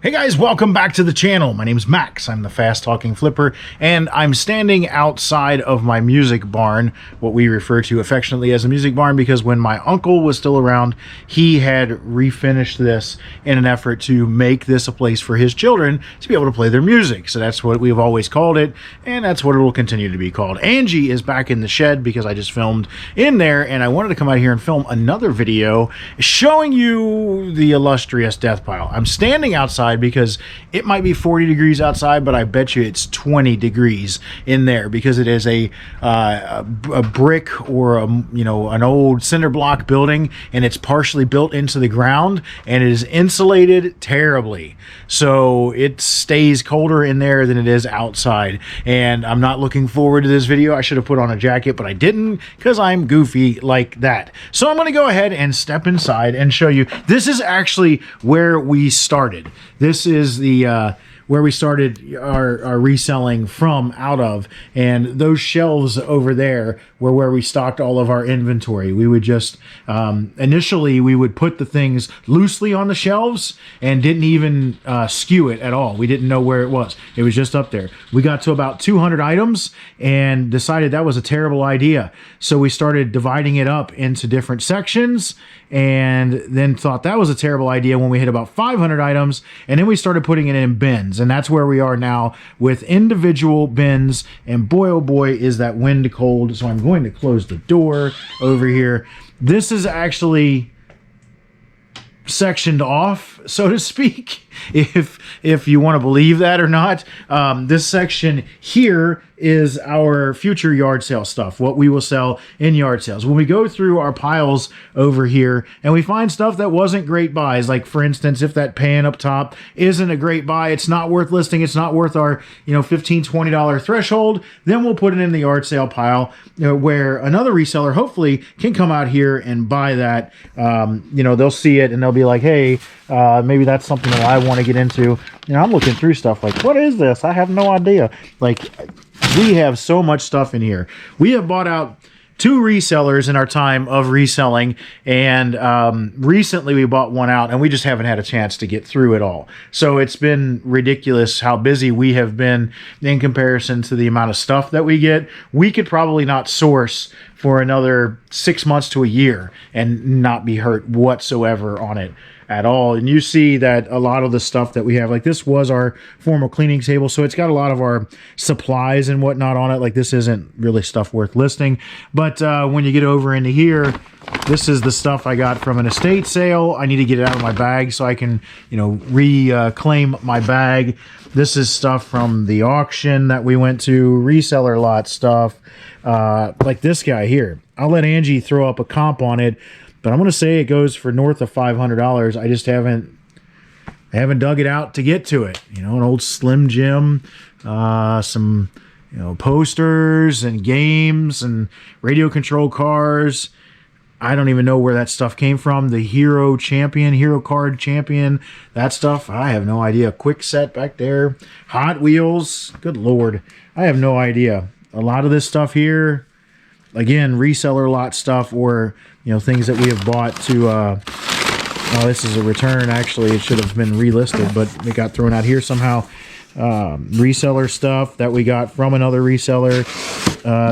Hey guys, welcome back to the channel. My name is Max. I'm the fast talking flipper, and I'm standing outside of my music barn, what we refer to affectionately as a music barn, because when my uncle was still around, he had refinished this in an effort to make this a place for his children to be able to play their music. So that's what we've always called it, and that's what it will continue to be called. Angie is back in the shed because I just filmed in there, and I wanted to come out here and film another video showing you the illustrious death pile. I'm standing outside because it might be 40 degrees outside, but I bet you it's 20 degrees in there because it is a brick or an old cinder block building, and it's partially built into the ground, and it is insulated terribly, so it stays colder in there than it is outside. And I'm not looking forward to this video. I should have put on a jacket, but I didn't because I'm goofy like that. So I'm going to go ahead and step inside and show you. This is actually where we started. This is the where we started our reselling from out of, and those shelves over there were where we stocked all of our inventory. We would just initially we would put the things loosely on the shelves and didn't even skew it at all. We didn't know where it was. It was just up there. We got to about 200 items and decided that was a terrible idea. So we started dividing it up into different sections, and then thought that was a terrible idea when we hit about 500 items, and then we started putting it in bins, and that's where we are now with individual bins. And boy, oh boy, is that wind cold. So I'm going to close the door over here. This is actually sectioned off, so to speak, if you want to believe that or not. This section here is our future yard sale stuff, what we will sell in yard sales. When we go through our piles over here and we find stuff that wasn't great buys, like for instance, if that pan up top isn't a great buy, it's not worth listing, it's not worth our $15-20 threshold, then we'll put it in the yard sale pile, where another reseller hopefully can come out here and buy that. They'll see it and they'll be like, hey, maybe that's something that I want to get into. I'm looking through stuff like, what is this? I have no idea. Like, we have so much stuff in here. We have bought out 2 resellers in our time of reselling, and recently we bought one out, and we just haven't had a chance to get through it all. So it's been ridiculous how busy we have been in comparison to the amount of stuff that we get. We could probably not source for another 6 months to a year and not be hurt whatsoever on it at all. And you see that a lot of the stuff that we have, like this was our formal cleaning table, so it's got a lot of our supplies and whatnot on it. Like, this isn't really stuff worth listing, but when you get over into here, this is the stuff I got from an estate sale. I need to get it out of my bag so I can reclaim my bag. This is stuff from the auction that we went to, reseller lot stuff, like this guy here. I'll let Angie throw up a comp on it, but I'm going to say it goes for north of $500. I just haven't dug it out to get to it. An old Slim Jim, some posters and games and radio control cars. I don't even know where that stuff came from. The Hero Card Champion, that stuff, I have no idea. Quick Set back there. Hot Wheels, good Lord. I have no idea. A lot of this stuff here, again, reseller lot stuff, or things that we have bought to this is a return. Actually, it should have been relisted, but it got thrown out here somehow. Reseller stuff that we got from another reseller.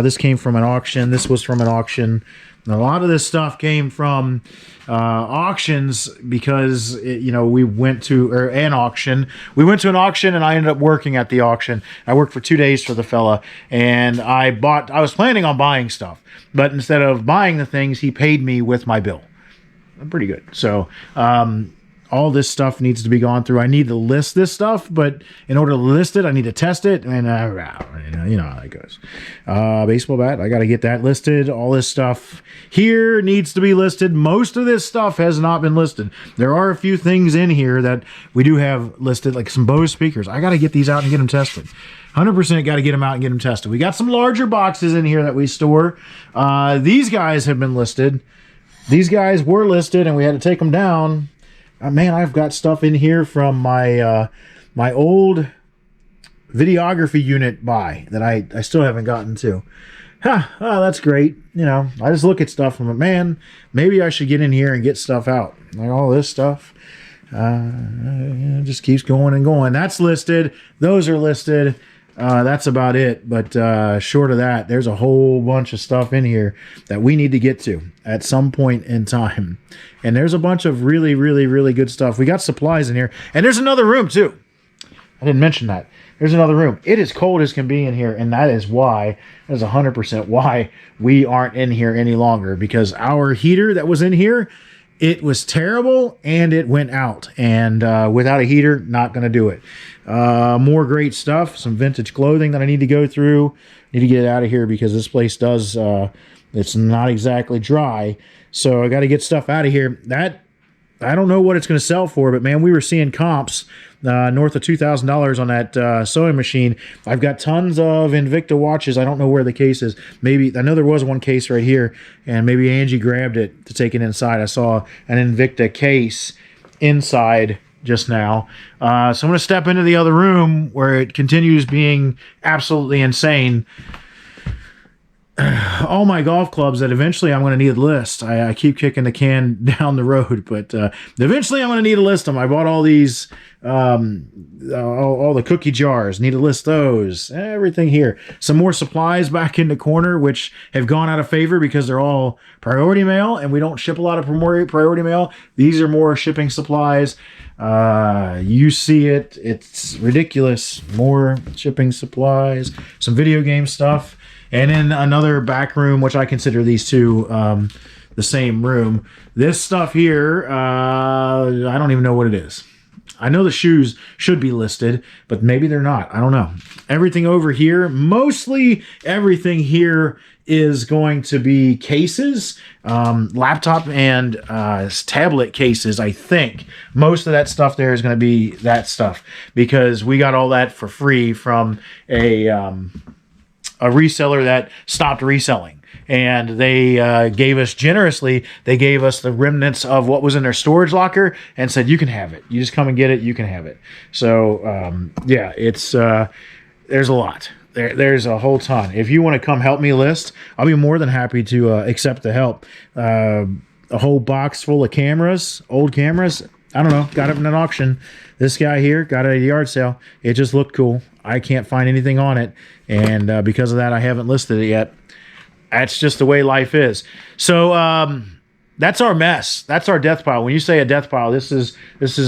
This came from an auction. This was from an auction. And a lot of this stuff came from auctions because we went to an auction. We went to an auction, and I ended up working at the auction. I worked for 2 days for the fella, and I was planning on buying stuff, but instead of buying the things, he paid me with my bill. Pretty good. So all this stuff needs to be gone through. I need to list this stuff, but in order to list it, I need to test it, and you know how that goes. Baseball bat, I got to get that listed. All this stuff here needs to be listed. Most of this stuff has not been listed. There are a few things in here that we do have listed, like some Bose speakers. I got to get these out and get them tested. 100% got to get them out and get them tested. We got some larger boxes in here that we store. These guys have been listed. These guys were listed, and we had to take them down. Man, I've got stuff in here from my my old videography unit buy that I still haven't gotten to. Oh, that's great. You know, I just look at stuff and I'm like, man, maybe I should get in here and get stuff out. Like all this stuff. Just keeps going and going. That's listed. Those are listed. That's about it. But short of that, there's a whole bunch of stuff in here that we need to get to at some point in time. And there's a bunch of really, really, really good stuff. We got supplies in here. And there's another room too. I didn't mention that. There's another room. It is cold as can be in here. And that is why, that is 100% why we aren't in here any longer. Because our heater that was in here, it was terrible and it went out. And without a heater, not going to do it. More great stuff. Some vintage clothing that I need to go through. Need to get it out of here because this place does, it's not exactly dry. So I got to get stuff out of here. That, I don't know what it's going to sell for, but man, we were seeing comps north of $2,000 on that sewing machine. I've got tons of Invicta watches. I don't know where the case is. Maybe, I know there was one case right here, and maybe Angie grabbed it to take it inside. I saw an Invicta case inside just now. So I'm going to step into the other room where it continues being absolutely insane. All my golf clubs that eventually I'm going to need a list. I keep kicking the can down the road, but eventually I'm going to need to list them. I bought all these, all the cookie jars. Need to list those. Everything here. Some more supplies back in the corner, which have gone out of favor because they're all priority mail, and we don't ship a lot of priority mail. These are more shipping supplies. You see it. It's ridiculous. More shipping supplies. Some video game stuff. And in another back room, which I consider these two the same room, this stuff here, I don't even know what it is. I know the shoes should be listed, but maybe they're not. I don't know. Everything over here, mostly everything here is going to be cases, laptop and tablet cases, I think. Most of that stuff there is going to be that stuff because we got all that for free from a reseller that stopped reselling, and they gave us generously. They gave us the remnants of what was in their storage locker and said, "You can have it. You just come and get it. You can have it." So yeah, it's there's a lot. There's a whole ton. If you want to come help me list, I'll be more than happy to accept the help. A whole box full of cameras, old cameras. I don't know. Got it in an auction. This guy here got it at a yard sale. It just looked cool. I can't find anything on it, and because of that, I haven't listed it yet. That's just the way life is. So that's our mess. That's our death pile. When you say a death pile, this is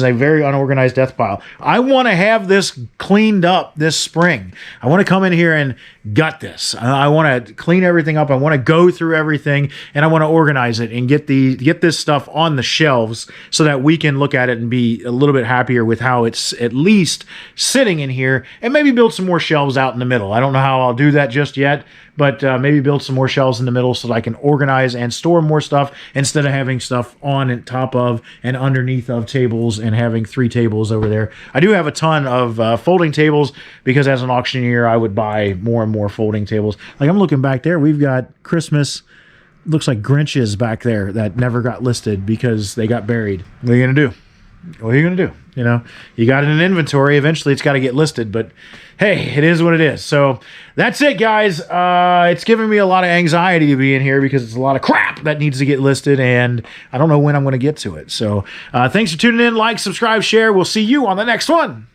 a very unorganized death pile. I want to have this cleaned up this spring. I want to come in here and gut this. I want to clean everything up. I want to go through everything, and I want to organize it and get this stuff on the shelves so that we can look at it and be a little bit happier with how it's at least sitting in here, and maybe build some more shelves out in the middle. I don't know how I'll do that just yet, but maybe build some more shelves in the middle so that I can organize and store more stuff instead of having stuff on and top of and underneath of tables and having 3 tables over there. I do have a ton of folding tables because as an auctioneer, I would buy more and more folding tables. Like I'm looking back there, we've got Christmas, looks like Grinches back there that never got listed because they got buried. What are you going to do? What are you going to do? You know, you got it in inventory. Eventually, it's got to get listed. But hey, it is what it is. So that's it, guys. It's giving me a lot of anxiety to be in here because it's a lot of crap that needs to get listed, and I don't know when I'm going to get to it. So thanks for tuning in. Like, subscribe, share. We'll see you on the next one.